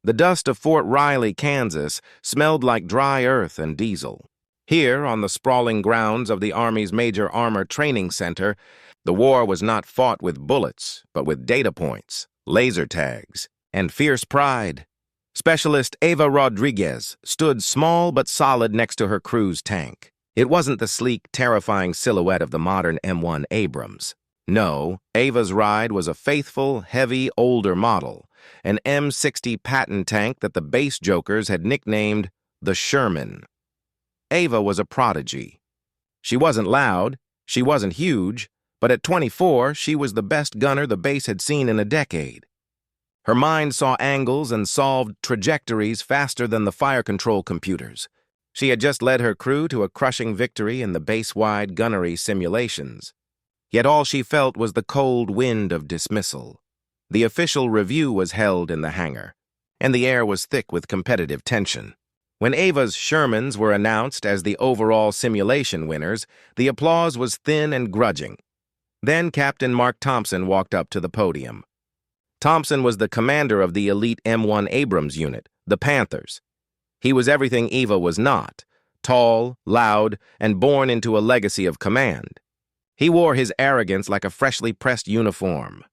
The dust of Fort Riley, Kansas, smelled like dry earth and diesel. Here, on the sprawling grounds of the Army's Major Armor Training Center, the war was not fought with bullets, but with data points, laser tags, and fierce pride. Specialist Ava Rodriguez stood small but solid next to her crew's tank. It wasn't the sleek, terrifying silhouette of the modern M1 Abrams. No, Ava's ride was a faithful, heavy, older model, an M60 Patton tank that the base jokers had nicknamed the Sherman. Ava was a prodigy. She wasn't loud, she wasn't huge, but at 24, she was the best gunner the base had seen in a decade. Her mind saw angles and solved trajectories faster than the fire control computers. She had just led her crew to a crushing victory in the base-wide gunnery simulations. Yet all she felt was the cold wind of dismissal. The official review was held in the hangar, and the air was thick with competitive tension. When Ava's Shermans were announced as the overall simulation winners, the applause was thin and grudging. Then Captain Mark Thompson walked up to the podium. Thompson was the commander of the elite M1 Abrams unit, the Panthers. He was everything Ava was not, tall, loud, and born into a legacy of command. He wore his arrogance like a freshly pressed uniform.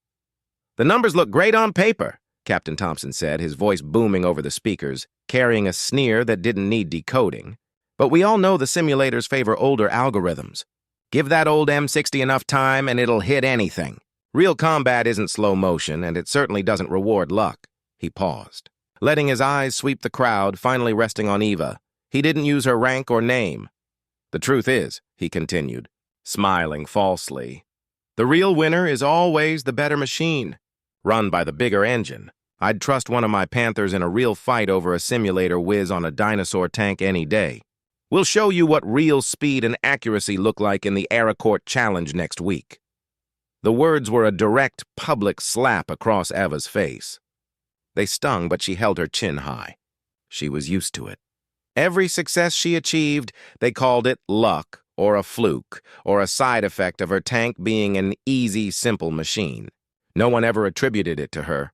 "The numbers look great on paper," Captain Thompson said, his voice booming over the speakers, carrying a sneer that didn't need decoding. "But we all know the simulators favor older algorithms. Give that old M60 enough time and it'll hit anything. Real combat isn't slow motion, and it certainly doesn't reward luck." He paused, letting his eyes sweep the crowd, finally resting on Ava. He didn't use her rank or name. "The truth is," he continued, smiling falsely, "the real winner is always the better machine, run by the bigger engine. I'd trust one of my Panthers in a real fight over a simulator whiz on a dinosaur tank any day. We'll show you what real speed and accuracy look like in the Arracourt Challenge next week." The words were a direct, public slap across Ava's face. They stung, but she held her chin high. She was used to it. Every success she achieved, they called it luck, or a fluke, or a side effect of her tank being an easy, simple machine. No one ever attributed it to her.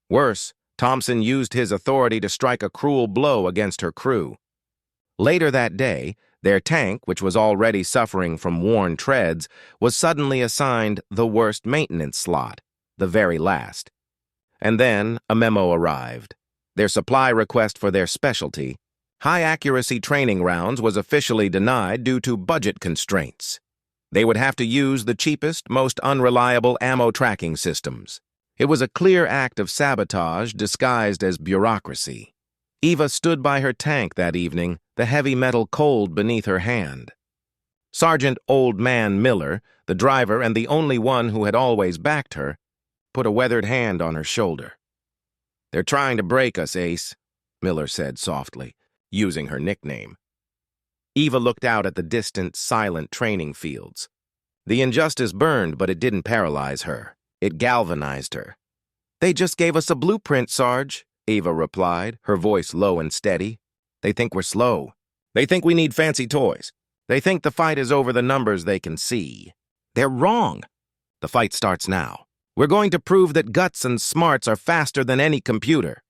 Worse, Thompson used his authority to strike a cruel blow against her crew. Later that day, their tank, which was already suffering from worn treads, was suddenly assigned the worst maintenance slot, the very last. And then a memo arrived. Their supply request for their specialty, high-accuracy training rounds, was officially denied due to budget constraints. They would have to use the cheapest, most unreliable ammo tracking systems. It was a clear act of sabotage disguised as bureaucracy. Ava stood by her tank that evening, the heavy metal cold beneath her hand. Sergeant Old Man Miller, the driver and the only one who had always backed her, put a weathered hand on her shoulder. "They're trying to break us, Ace," Miller said softly, using her nickname. Ava looked out at the distant, silent training fields. The injustice burned, but it didn't paralyze her. It galvanized her. "They just gave us a blueprint, Sarge," Ava replied, her voice low and steady. "They think we're slow. They think we need fancy toys. They think the fight is over the numbers they can see. They're wrong. The fight starts now. We're going to prove that guts and smarts are faster than any computer."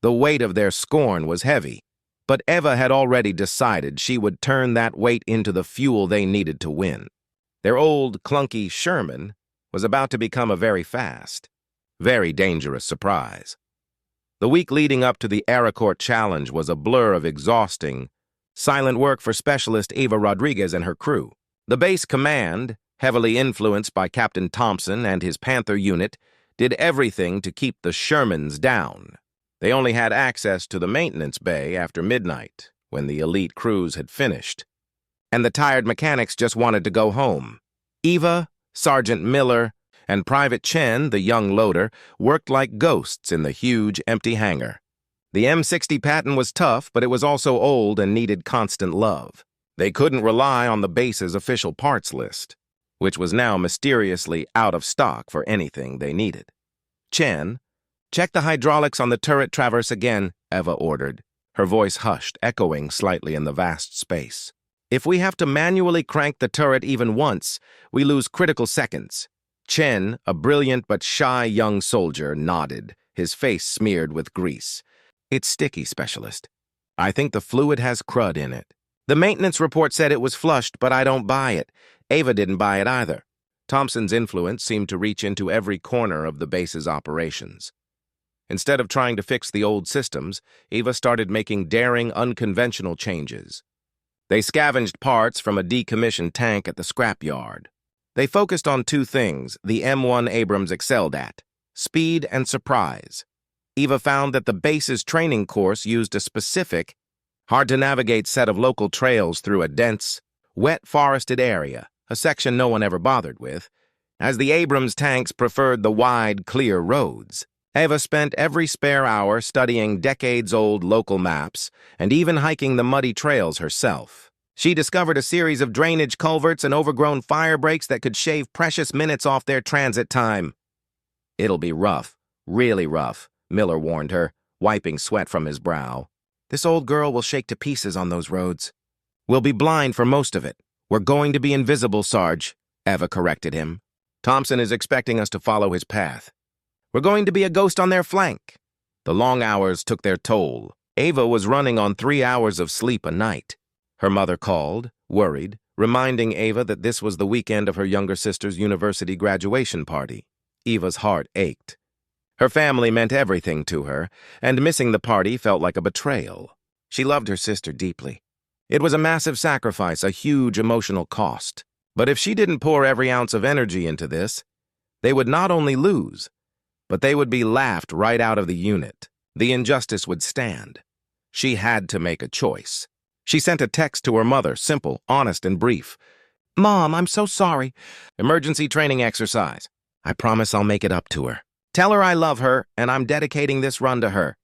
The weight of their scorn was heavy, but Ava had already decided she would turn that weight into the fuel they needed to win. Their old, clunky Sherman was about to become a very fast, very dangerous surprise. The week leading up to the Arracourt Challenge was a blur of exhausting, silent work for Specialist Ava Rodriguez and her crew. The base command, heavily influenced by Captain Thompson and his Panther unit, did everything to keep the Shermans down. They only had access to the maintenance bay after midnight, when the elite crews had finished. And the tired mechanics just wanted to go home. Ava, Sergeant Miller, and Private Chen, the young loader, worked like ghosts in the huge, empty hangar. The M60 Patton was tough, but it was also old and needed constant love. They couldn't rely on the base's official parts list, which was now mysteriously out of stock for anything they needed. "Chen, check the hydraulics on the turret traverse again," Eva ordered, her voice hushed, echoing slightly in the vast space. "If we have to manually crank the turret even once, we lose critical seconds." Chen, a brilliant but shy young soldier, nodded, his face smeared with grease. "It's sticky, Specialist. I think the fluid has crud in it. The maintenance report said it was flushed, but I don't buy it. Ava didn't buy it either." Thompson's influence seemed to reach into every corner of the base's operations. Instead of trying to fix the old systems, Ava started making daring, unconventional changes. They scavenged parts from a decommissioned tank at the scrapyard. They focused on two things the M1 Abrams excelled at: speed and surprise. Eva found that the base's training course used a specific, hard-to-navigate set of local trails through a dense, wet forested area, a section no one ever bothered with, as the Abrams tanks preferred the wide, clear roads. Eva spent every spare hour studying decades-old local maps and even hiking the muddy trails herself. She discovered a series of drainage culverts and overgrown fire breaks that could shave precious minutes off their transit time. "It'll be rough, really rough," Miller warned her, wiping sweat from his brow. "This old girl will shake to pieces on those roads. We'll be blind for most of it. We're going to be invisible, Sarge," Eva corrected him. "Thompson is expecting us to follow his path. We're going to be a ghost on their flank." The long hours took their toll. Ava was running on 3 hours of sleep a night. Her mother called, worried, reminding Ava that this was the weekend of her younger sister's university graduation party. Eva's heart ached. Her family meant everything to her, and missing the party felt like a betrayal. She loved her sister deeply. It was a massive sacrifice, a huge emotional cost. But if she didn't pour every ounce of energy into this, they would not only lose, but they would be laughed right out of the unit. The injustice would stand. She had to make a choice. She sent a text to her mother, simple, honest, and brief. "Mom, I'm so sorry. Emergency training exercise. I promise I'll make it up to her. Tell her I love her, and I'm dedicating this run to her."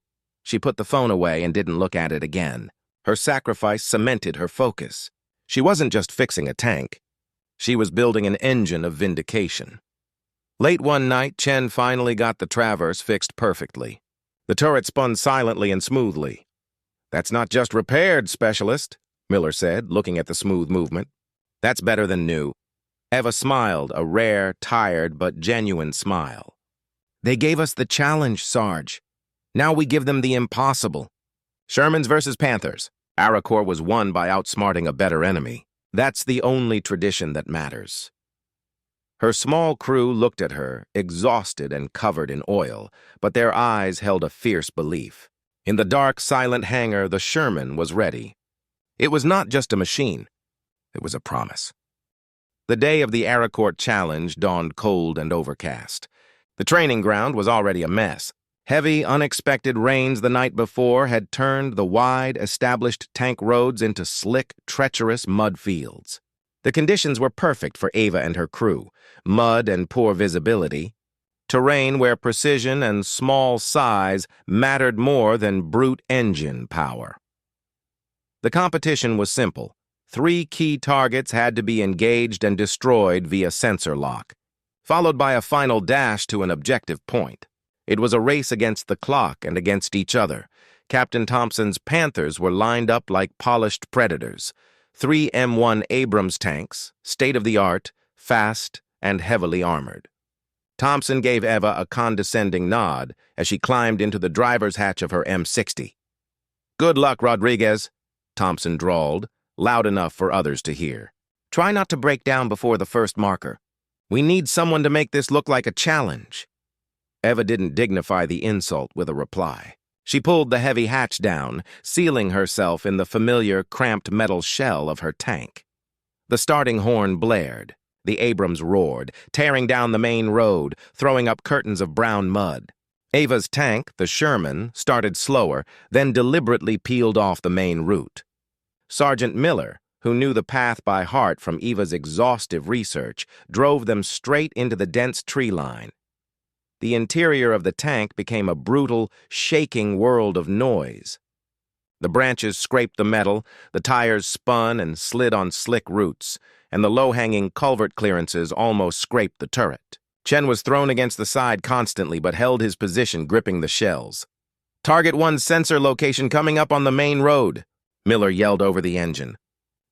She put the phone away and didn't look at it again. Her sacrifice cemented her focus. She wasn't just fixing a tank. She was building an engine of vindication. Late one night, Chen finally got the Traverse fixed perfectly. The turret spun silently and smoothly. "That's not just repaired, Specialist," Miller said, looking at the smooth movement. "That's better than new." Eva smiled, a rare, tired, but genuine smile. "They gave us the challenge, Sarge. Now we give them the impossible." Shermans versus Panthers. Arracourt was won by outsmarting a better enemy. That's the only tradition that matters. Her small crew looked at her, exhausted and covered in oil, but their eyes held a fierce belief. In the dark, silent hangar, the Sherman was ready. It was not just a machine. It was a promise. The day of the Arracourt challenge dawned cold and overcast. The training ground was already a mess. Heavy, unexpected rains the night before had turned the wide, established tank roads into slick, treacherous mud fields. The conditions were perfect for Ava and her crew. Mud and poor visibility. Terrain where precision and small size mattered more than brute engine power. The competition was simple. 3 key targets had to be engaged and destroyed via sensor lock, followed by a final dash to an objective point. It was a race against the clock and against each other. Captain Thompson's Panthers were lined up like polished predators. 3 M1 Abrams tanks, state-of-the-art, fast, and heavily armored. Thompson gave Eva a condescending nod as she climbed into the driver's hatch of her M60. "Good luck, Rodriguez," Thompson drawled, loud enough for others to hear. "Try not to break down before the first marker. We need someone to make this look like a challenge." Eva didn't dignify the insult with a reply. She pulled the heavy hatch down, sealing herself in the familiar, cramped metal shell of her tank. The starting horn blared. The Abrams roared, tearing down the main road, throwing up curtains of brown mud. Ava's tank, the Sherman, started slower, then deliberately peeled off the main route. Sergeant Miller, who knew the path by heart from Eva's exhaustive research, drove them straight into the dense tree line. The interior of the tank became a brutal, shaking world of noise. The branches scraped the metal, the tires spun and slid on slick roots, and the low-hanging culvert clearances almost scraped the turret. Chen was thrown against the side constantly but held his position, gripping the shells. "Target 1 sensor location coming up on the main road," Miller yelled over the engine.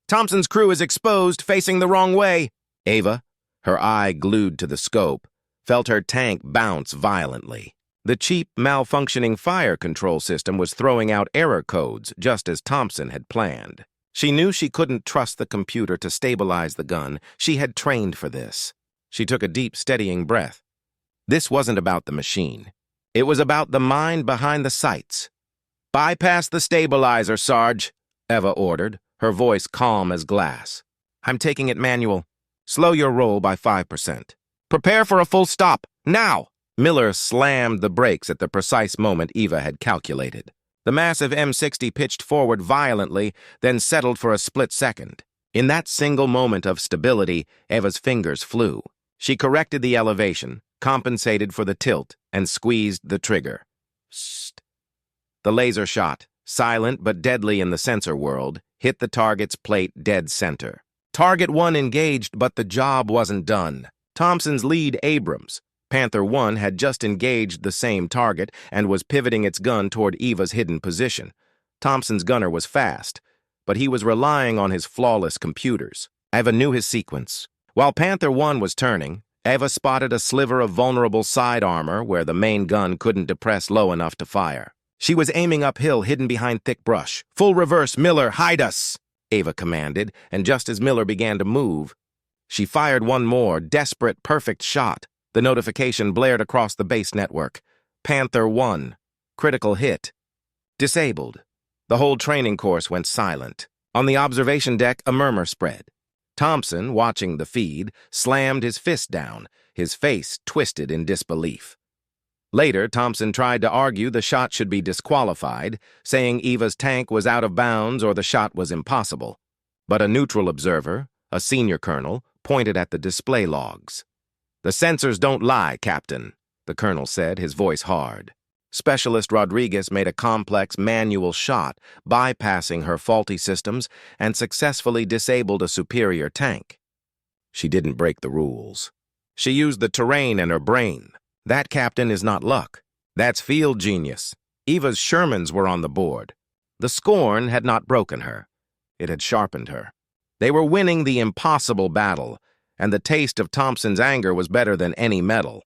"Thompson's crew is exposed, facing the wrong way." Ava, her eye glued to the scope, felt her tank bounce violently. The cheap, malfunctioning fire control system was throwing out error codes just as Thompson had planned. She knew she couldn't trust the computer to stabilize the gun. She had trained for this. She took a deep, steadying breath. This wasn't about the machine. It was about the mind behind the sights. "Bypass the stabilizer, Sarge," Eva ordered, her voice calm as glass. "I'm taking it manual. Slow your roll by 5%. Prepare for a full stop, now!" Miller slammed the brakes at the precise moment Eva had calculated. The massive M60 pitched forward violently, then settled for a split second. In that single moment of stability, Eva's fingers flew. She corrected the elevation, compensated for the tilt, and squeezed the trigger. Psst. The laser shot, silent but deadly in the sensor world, hit the target's plate dead center. Target 1 engaged, but the job wasn't done. Thompson's lead, Abrams, Panther 1, had just engaged the same target and was pivoting its gun toward Eva's hidden position. Thompson's gunner was fast, but he was relying on his flawless computers. Eva knew his sequence. While Panther 1 was turning, Eva spotted a sliver of vulnerable side armor where the main gun couldn't depress low enough to fire. She was aiming uphill, hidden behind thick brush. "Full reverse, Miller, hide us!" Eva commanded, and just as Miller began to move, she fired one more, desperate, perfect shot. The notification blared across the base network. Panther 1. Critical hit. Disabled. The whole training course went silent. On the observation deck, a murmur spread. Thompson, watching the feed, slammed his fist down, his face twisted in disbelief. Later, Thompson tried to argue the shot should be disqualified, saying Eva's tank was out of bounds or the shot was impossible. But a neutral observer, a senior colonel, pointed at the display logs. "The sensors don't lie, Captain," the colonel said, his voice hard. Specialist Rodriguez made a complex manual shot, bypassing her faulty systems, and successfully disabled a superior tank. She didn't break the rules. She used the terrain and her brain. That, Captain, is not luck. That's field genius. Eva's Shermans were on the board. The scorn had not broken her. It had sharpened her. They were winning the impossible battle, and the taste of Thompson's anger was better than any medal.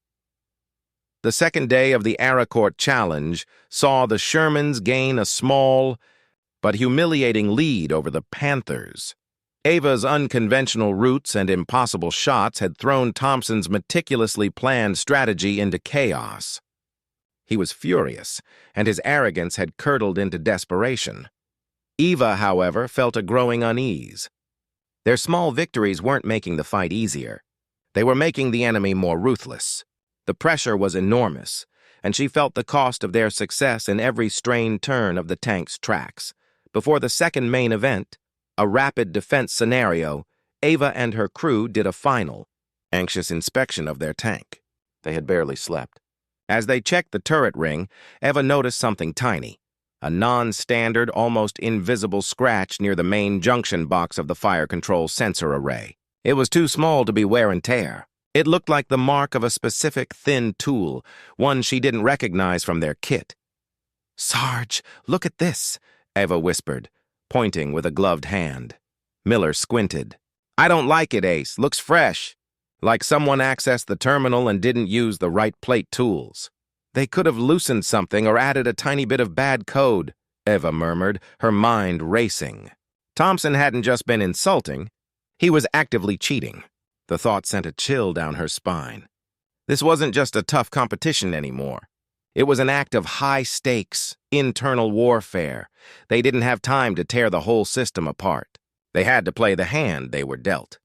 The second day of the Arracourt challenge saw the Shermans gain a small but humiliating lead over the Panthers. Eva's unconventional routes and impossible shots had thrown Thompson's meticulously planned strategy into chaos. He was furious, and his arrogance had curdled into desperation. Eva, however, felt a growing unease. Their small victories weren't making the fight easier. They were making the enemy more ruthless. The pressure was enormous, and she felt the cost of their success in every strained turn of the tank's tracks. Before the second main event, a rapid defense scenario, Eva and her crew did a final, anxious inspection of their tank. They had barely slept. As they checked the turret ring, Eva noticed something tiny. A non-standard, almost invisible scratch near the main junction box of the fire control sensor array. It was too small to be wear and tear. It looked like the mark of a specific thin tool, one she didn't recognize from their kit. "Sarge, look at this," Eva whispered, pointing with a gloved hand. Miller squinted. "I don't like it, Ace. Looks fresh. Like someone accessed the terminal and didn't use the right plate tools. They could have loosened something or added a tiny bit of bad code," Eva murmured, her mind racing. Thompson hadn't just been insulting. He was actively cheating. The thought sent a chill down her spine. This wasn't just a tough competition anymore. It was an act of high-stakes, internal warfare. They didn't have time to tear the whole system apart. They had to play the hand they were dealt.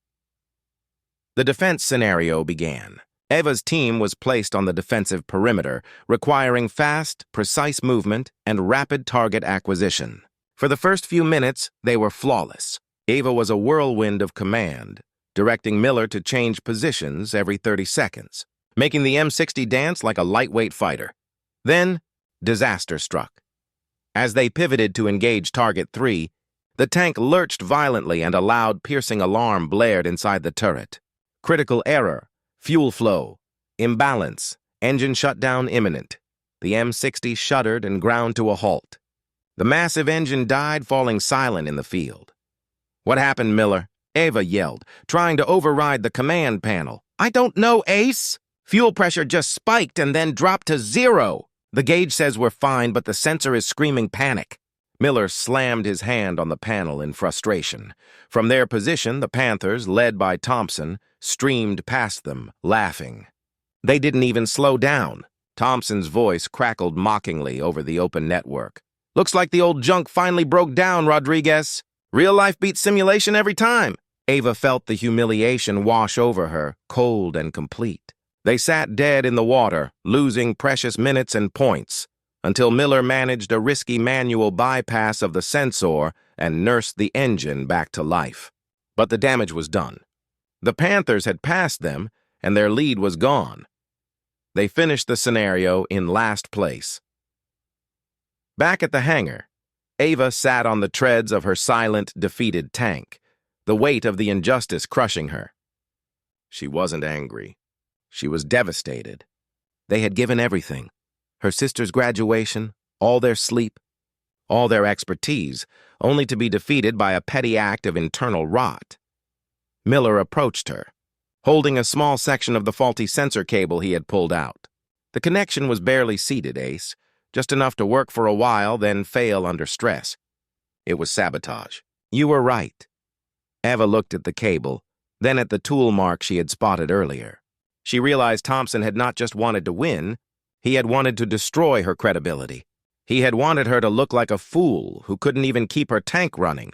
The defense scenario began. Eva's team was placed on the defensive perimeter, requiring fast, precise movement and rapid target acquisition. For the first few minutes, they were flawless. Eva was a whirlwind of command, directing Miller to change positions every 30 seconds, making the M60 dance like a lightweight fighter. Then, disaster struck. As they pivoted to engage Target 3, the tank lurched violently and a loud, piercing alarm blared inside the turret. Critical error, fuel flow, imbalance, engine shutdown imminent. The M60 shuddered and ground to a halt. The massive engine died, falling silent in the field. "What happened, Miller?" Eva yelled, trying to override the command panel. "I don't know, Ace!" Fuel pressure just spiked and then dropped to 0. The gauge says we're fine, but the sensor is screaming panic. Miller slammed his hand on the panel in frustration. From their position, the Panthers, led by Thompson, streamed past them, laughing. They didn't even slow down. Thompson's voice crackled mockingly over the open network. Looks like the old junk finally broke down, Rodriguez. Real life beats simulation every time. Ava felt the humiliation wash over her, cold and complete. They sat dead in the water, losing precious minutes and points, until Miller managed a risky manual bypass of the sensor and nursed the engine back to life. But the damage was done. The Panthers had passed them, and their lead was gone. They finished the scenario in last place. Back at the hangar, Ava sat on the treads of her silent, defeated tank, the weight of the injustice crushing her. She wasn't angry. She was devastated. They had given everything. Her sister's graduation, all their sleep, all their expertise, only to be defeated by a petty act of internal rot. Miller approached her, holding a small section of the faulty sensor cable he had pulled out. The connection was barely seated, Ace, just enough to work for a while, then fail under stress. It was sabotage. You were right. Eva looked at the cable, then at the tool mark she had spotted earlier. She realized Thompson had not just wanted to win, he had wanted to destroy her credibility. He had wanted her to look like a fool who couldn't even keep her tank running.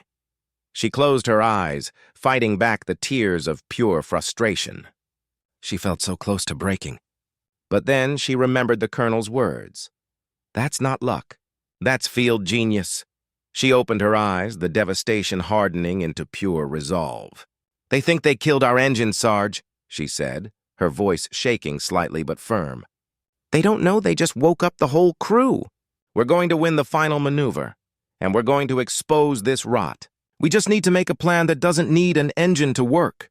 She closed her eyes, fighting back the tears of pure frustration. She felt so close to breaking. But then she remembered the Colonel's words. That's not luck. That's field genius. She opened her eyes, the devastation hardening into pure resolve. They think they killed our engine, Sarge, she said, her voice shaking slightly but firm. They don't know they just woke up the whole crew. We're going to win the final maneuver, and we're going to expose this rot. We just need to make a plan that doesn't need an engine to work.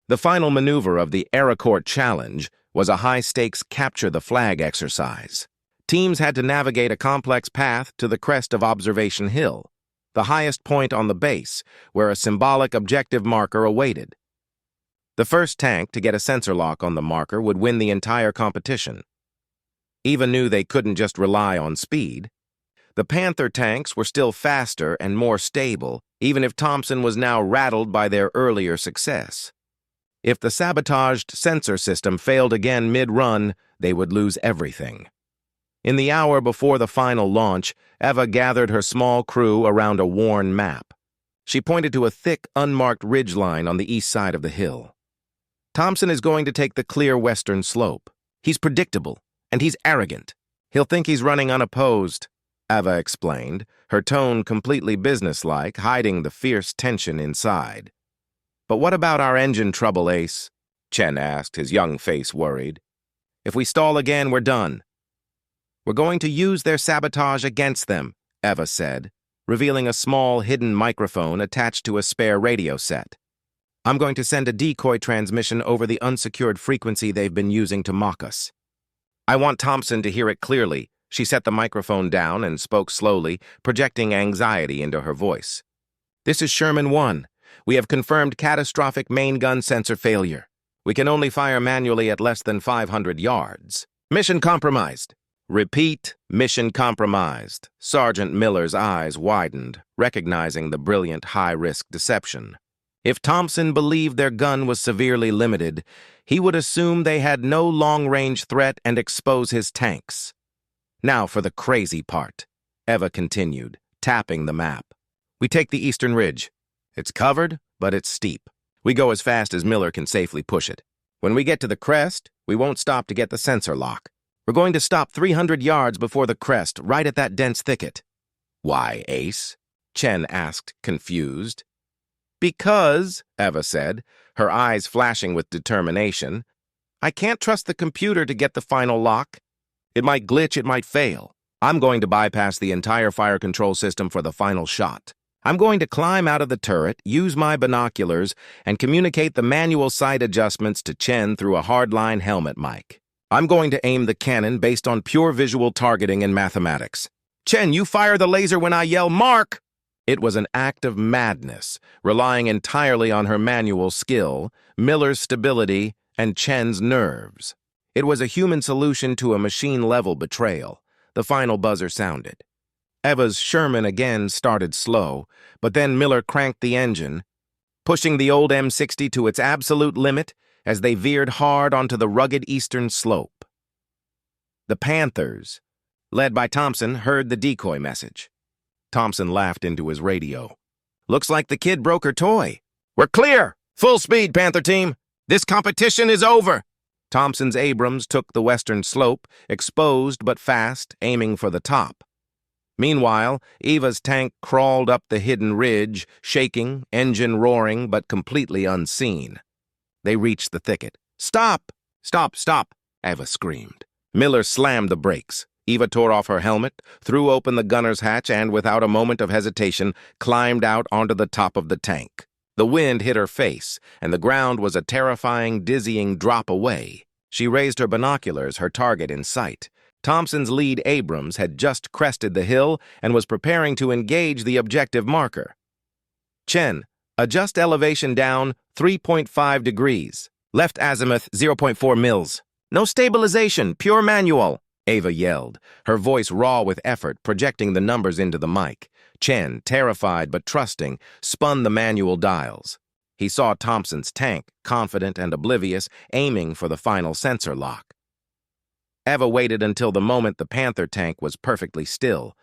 The final maneuver of the Arracourt challenge was a high-stakes capture-the-flag exercise. Teams had to navigate a complex path to the crest of Observation Hill, the highest point on the base, where a symbolic objective marker awaited. The first tank to get a sensor lock on the marker would win the entire competition. Eva knew they couldn't just rely on speed. The Panther tanks were still faster and more stable, even if Thompson was now rattled by their earlier success. If the sabotaged sensor system failed again mid-run, they would lose everything. In the hour before the final launch, Eva gathered her small crew around a worn map. She pointed to a thick, unmarked ridgeline on the east side of the hill. Thompson is going to take the clear western slope. He's predictable, and he's arrogant. He'll think he's running unopposed, Eva explained, her tone completely businesslike, hiding the fierce tension inside. But what about our engine trouble, Ace? Chen asked, his young face worried. If we stall again, we're done. We're going to use their sabotage against them, Eva said, revealing a small hidden microphone attached to a spare radio set. I'm going to send a decoy transmission over the unsecured frequency they've been using to mock us. I want Thompson to hear it clearly. She set the microphone down and spoke slowly, projecting anxiety into her voice. This is Sherman 1. We have confirmed catastrophic main gun sensor failure. We can only fire manually at less than 500 yards. Mission compromised. Repeat, mission compromised. Sergeant Miller's eyes widened, recognizing the brilliant high-risk deception. If Thompson believed their gun was severely limited, he would assume they had no long-range threat and expose his tanks. Now for the crazy part, Eva continued, tapping the map. We take the eastern ridge. It's covered, but it's steep. We go as fast as Miller can safely push it. When we get to the crest, we won't stop to get the sensor lock. We're going to stop 300 yards before the crest, right at that dense thicket. Why, Ace? Chen asked, confused. Because, Eva said, her eyes flashing with determination, I can't trust the computer to get the final lock. It might glitch, it might fail. I'm going to bypass the entire fire control system for the final shot. I'm going to climb out of the turret, use my binoculars, and communicate the manual sight adjustments to Chen through a hardline helmet mic. I'm going to aim the cannon based on pure visual targeting and mathematics. Chen, you fire the laser when I yell, Mark! It was an act of madness, relying entirely on her manual skill, Miller's stability, and Chen's nerves. It was a human solution to a machine-level betrayal. The final buzzer sounded. Eva's Sherman again started slow, but then Miller cranked the engine, pushing the old M60 to its absolute limit as they veered hard onto the rugged eastern slope. The Panthers, led by Thompson, heard the decoy message. Thompson laughed into his radio. "Looks like the kid broke her toy. We're clear! Full speed, Panther team! This competition is over!" Thompson's Abrams took the western slope, exposed but fast, aiming for the top. Meanwhile, Eva's tank crawled up the hidden ridge, shaking, engine roaring, but completely unseen. They reached the thicket. "Stop! Stop! Stop!" Eva screamed. Miller slammed the brakes. Eva tore off her helmet, threw open the gunner's hatch, and without a moment of hesitation, climbed out onto the top of the tank. The wind hit her face, and the ground was a terrifying, dizzying drop away. She raised her binoculars, her target in sight. Thompson's lead Abrams had just crested the hill and was preparing to engage the objective marker. "Chen, adjust elevation down 3.5 degrees. Left azimuth 0.4 mils. No stabilization, pure manual," Eva yelled, her voice raw with effort, projecting the numbers into the mic. Chen, terrified but trusting, spun the manual dials. He saw Thompson's tank, confident and oblivious, aiming for the final sensor lock. Eva waited until the moment the Panther tank was perfectly still.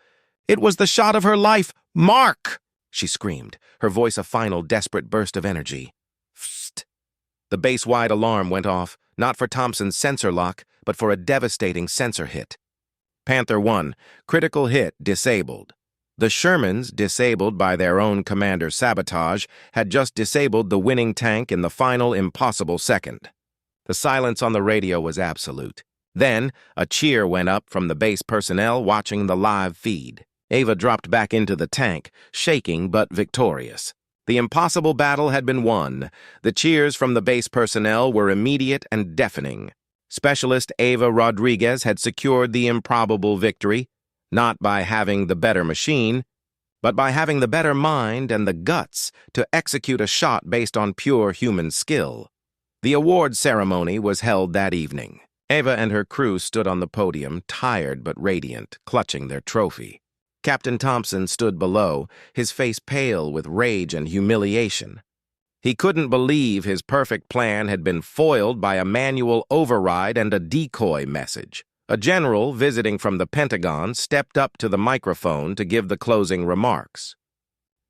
It was the shot of her life. "Mark!" she screamed, her voice a final desperate burst of energy. Psst! The base-wide alarm went off, not for Thompson's sensor lock, but for a devastating sensor hit. Panther 1, critical hit, disabled. The Shermans, disabled by their own commander's sabotage, had just disabled the winning tank in the final impossible second. The silence on the radio was absolute. Then, a cheer went up from the base personnel watching the live feed. Eva dropped back into the tank, shaking but victorious. The impossible battle had been won. The cheers from the base personnel were immediate and deafening. Specialist Eva Rodriguez had secured the improbable victory, not by having the better machine, but by having the better mind and the guts to execute a shot based on pure human skill. The award ceremony was held that evening. Eva and her crew stood on the podium, tired but radiant, clutching their trophy. Captain Thompson stood below, his face pale with rage and humiliation. He couldn't believe his perfect plan had been foiled by a manual override and a decoy message. A general visiting from the Pentagon stepped up to the microphone to give the closing remarks.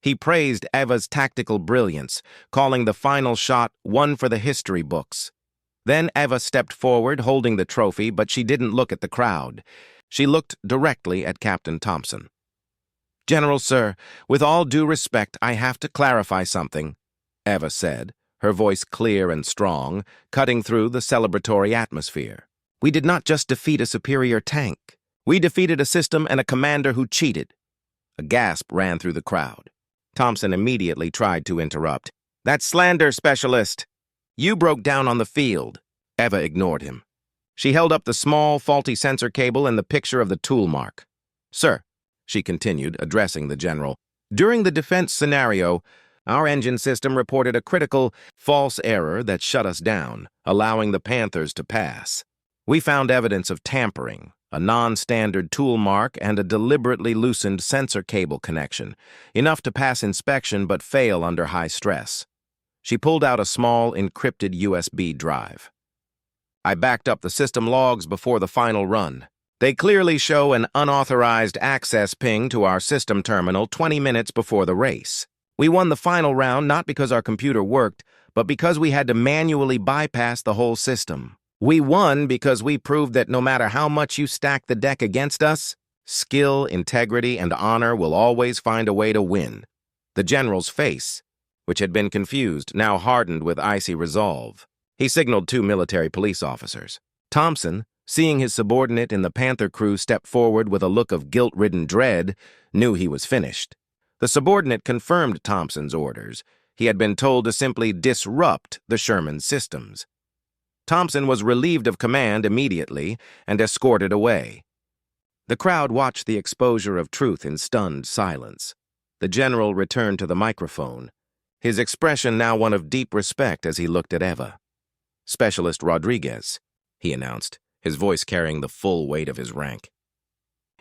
He praised Eva's tactical brilliance, calling the final shot one for the history books. Then Eva stepped forward, holding the trophy, but she didn't look at the crowd. She looked directly at Captain Thompson. "General, sir, with all due respect, I have to clarify something," Eva said, her voice clear and strong, cutting through the celebratory atmosphere. "We did not just defeat a superior tank. We defeated a system and a commander who cheated." A gasp ran through the crowd. Thompson immediately tried to interrupt. "That's slander, Specialist. You broke down on the field." Eva ignored him. She held up the small, faulty sensor cable and the picture of the tool mark. "Sir," she continued, addressing the general, "during the defense scenario, our engine system reported a critical, false error that shut us down, allowing the Panthers to pass. We found evidence of tampering, a non-standard tool mark, and a deliberately loosened sensor cable connection, enough to pass inspection but fail under high stress." She pulled out a small, encrypted USB drive. "I backed up the system logs before the final run. They clearly show an unauthorized access ping to our system terminal 20 minutes before the race. We won the final round not because our computer worked, but because we had to manually bypass the whole system. We won because we proved that no matter how much you stack the deck against us, skill, integrity, and honor will always find a way to win." The general's face, which had been confused, now hardened with icy resolve. He signaled 2 military police officers. Thompson, seeing his subordinate in the Panther crew step forward with a look of guilt-ridden dread, knew he was finished. The subordinate confirmed Thompson's orders. He had been told to simply disrupt the Sherman systems. Thompson was relieved of command immediately and escorted away. The crowd watched the exposure of truth in stunned silence. The general returned to the microphone, his expression now one of deep respect as he looked at Eva. "Specialist Rodriguez, he announced, his voice carrying the full weight of his rank.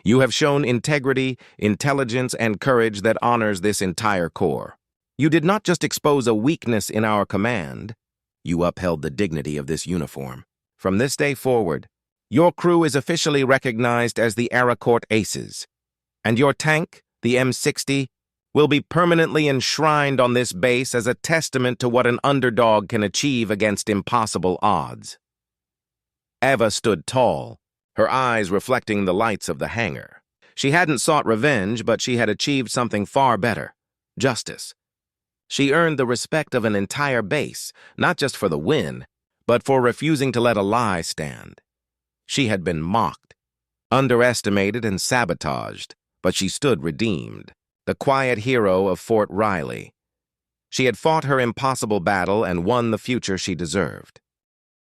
You have shown integrity, intelligence, and courage that honors this entire corps. You did not just expose a weakness in our command, you upheld the dignity of this uniform. From this day forward, your crew is officially recognized as the Arracourt Aces, and your tank, the M60, will be permanently enshrined on this base as a testament to what an underdog can achieve against impossible odds. Eva stood tall, her eyes reflecting the lights of the hangar. She hadn't sought revenge, but she had achieved something far better: justice. She earned the respect of an entire base, not just for the win, but for refusing to let a lie stand. She had been mocked, underestimated, and sabotaged, but she stood redeemed, the quiet hero of Fort Riley. She had fought her impossible battle and won the future she deserved.